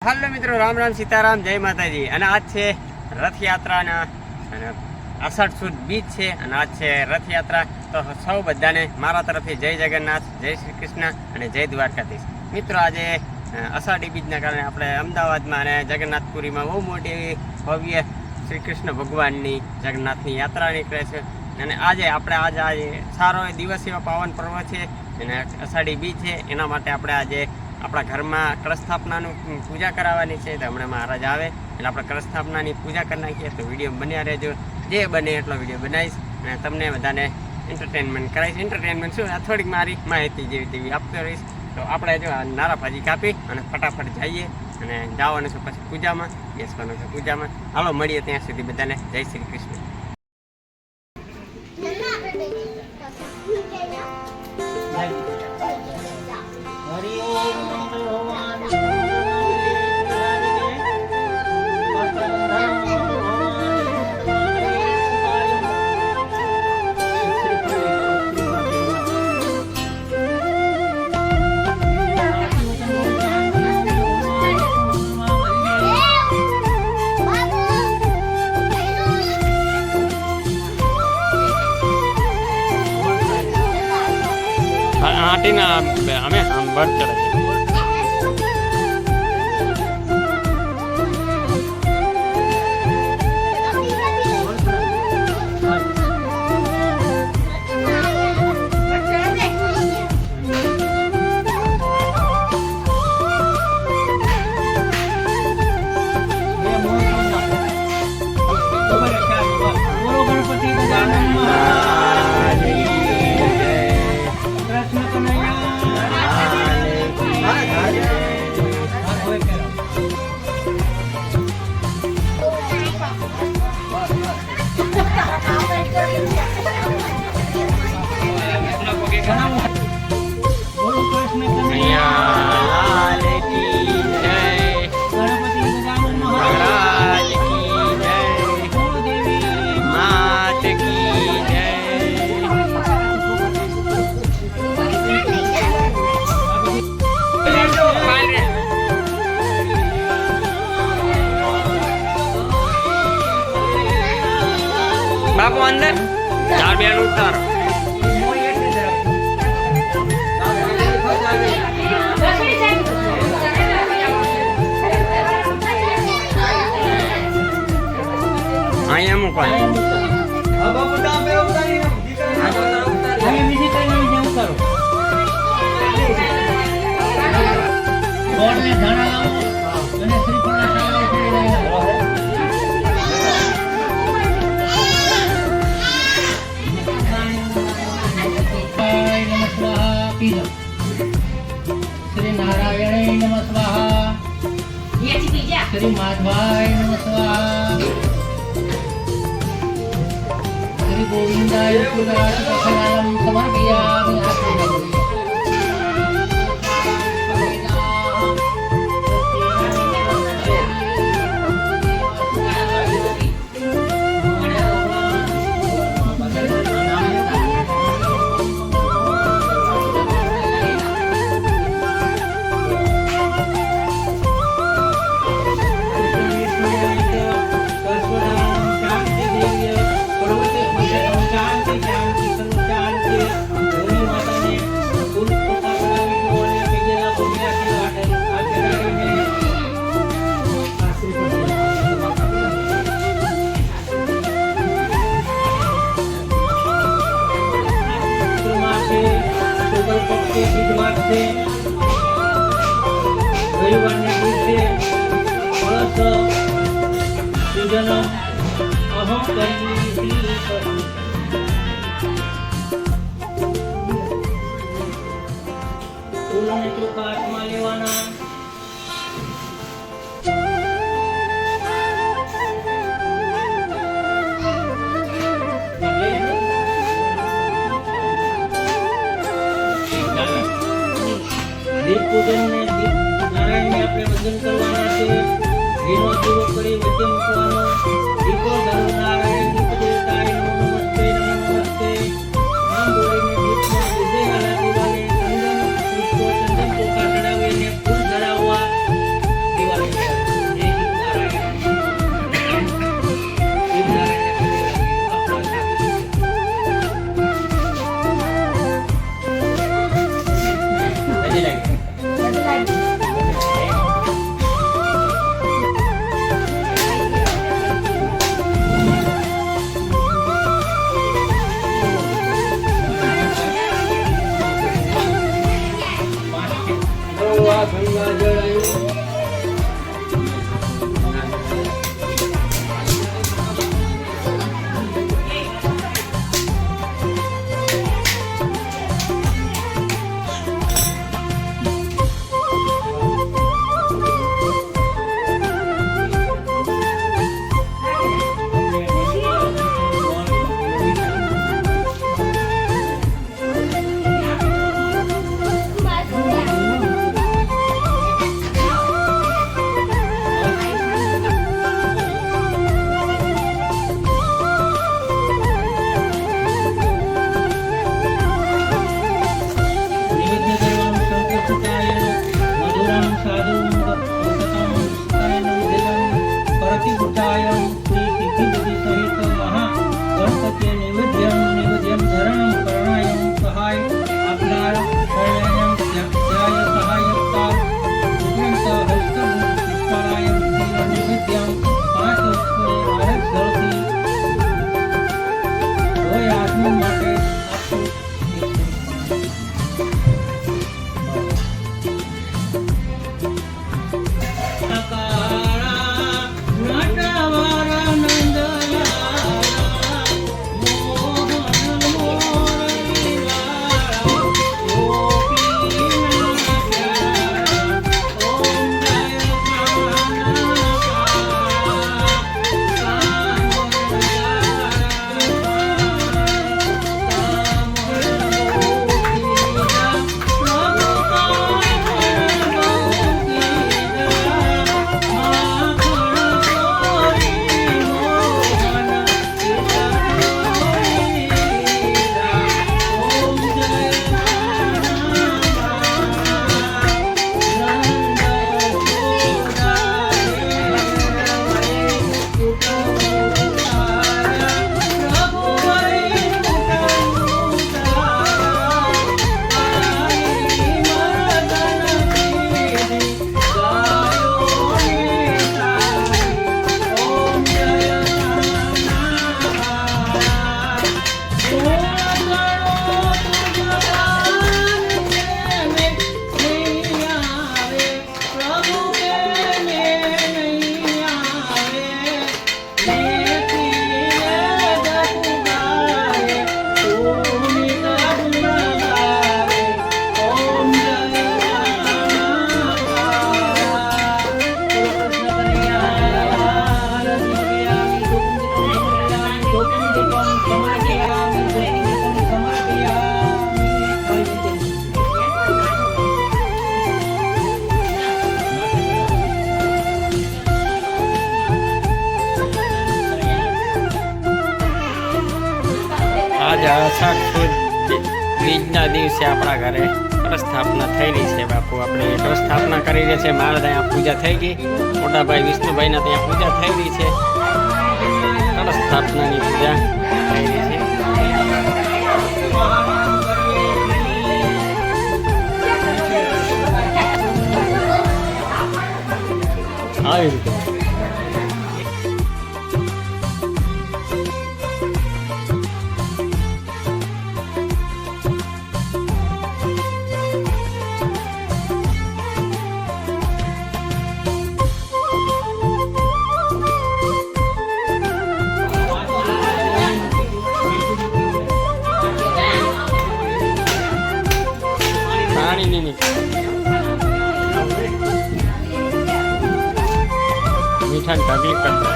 હાલો મિત્રો, રામ રામ સીતારામ, જય માતાજી। અને આજ છે રથયાત્રાના અને અષાઢ સુદ બીજ છે અને આજ છે રથયાત્રા। તો સૌ બધાને મારા તરફથી જય જગન્નાથ, જય શ્રી કૃષ્ણ અને જય દ્વારકાધીશ। મિત્રો, આજે અષાઢી બીજના કારણે આપણે અમદાવાદમાં અને જગન્નાથપુરીમાં બહુ મોટી એવી ભવ્ય શ્રી કૃષ્ણ ભગવાનની જગન્નાથની યાત્રા નીકળે છે। અને આજે સારો દિવસ એવો પાવન પર્વ છે અને અષાઢી બીજ છે। એના માટે આપણે આજે આપણા ઘરમાં કળશ સ્થાપનાનું પૂજા કરાવવાની છે। તો હમણાં મહારાજ આવે એટલે આપણે કળશ સ્થાપનાની પૂજા કરી નાખીએ। તો વિડીયો બન્યા રહેજો, જે બને એટલો વિડીયો બનાવીશ અને તમને બધાને એન્ટરટેનમેન્ટ કરાવીશ। એન્ટરટેનમેન્ટ શું, થોડીક મારી માહિતી જેવી તેવી આપતો રહીશ। તો આપણે જો નારા ભાજી કાપી અને ફટાફટ જઈએ અને જવાનું છે પછી પૂજામાં, બેસવાનું છે પૂજામાં। હાલો મળીએ ત્યાં સુધી, બધાને જય શ્રી કૃષ્ણ। આટીના અમે બળ ચડે છે। બાપુ અંદર ચાર બેન ઉતારો। અહીંયા મૂકવાનું श्री नारायण नमः स्वाहा, श्री माधवाय नमः स्वाहा, श्री गोविंदाय पुराणम समर्पयामि। રવિવારને દિવસે કળશ પૂજન અહમ કરી ફૂલોને ચોખા હાથમાં લેવાના। દીપ પૂજન ને નારાયણ ને આપણે વંદન કરવાના છે। ઘીનો દીવો કરી વચ્ચે મૂકવાનો। દીપો ધરો નારાયણ દીપ દેવતાય નમો નમસ્તે નમો નમસ્તે નામ બોલીને દીપમાં વિજય વાલા દીવાને ચંદન પુષ્પો ચંદન ચોખા ચડાવીને ફૂલ ધરાવવા દિવાળી બધી લાગી. આજે અષાઢ સુદ બીજના દિવસે આપણા ઘરે કળશસ્થાપના થયેલી છે. બાપુ આપણે કળશસ્થાપના કરી રહ્યા છે. મારા ત્યાં પૂજા થઈ ગઈ. મોટાભાઈ વિષ્ણુભાઈના ત્યાં પૂજા થયેલી છે. કળશસ્થાપનાની પૂજા થયેલી છે. આવી રીતે મીઠા ઢગલી કરતા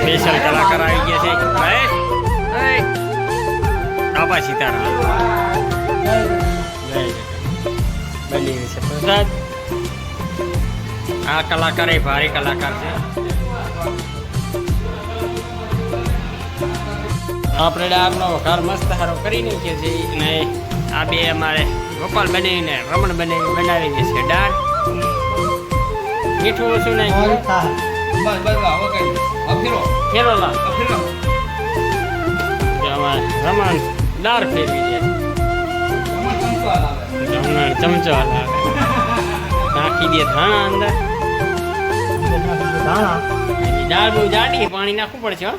સ્પેશિયલ કલાકાર આવી ગયા છે. બાપા સીતારામ જય જય. ગુજરાત. આ કલાકાર એ ભારે કલાકાર છે. આપણે ડાળનો વઘાર મસ્ત સારો કરી નાખીએ છીએ અને આ બે અમારે ગોપાલ બનાવીને રમણ બનાવી દે છે દાળ. મીઠું ઓછું નાખ્યું. ફેરો લા અમારે રમણ દાળ ફેરવી દે. રમણ ચમચો હલાવે. નાખી દે ધાણા અંદર. દાળ બહુ જાડી પાણી નાખવું પડશે હો.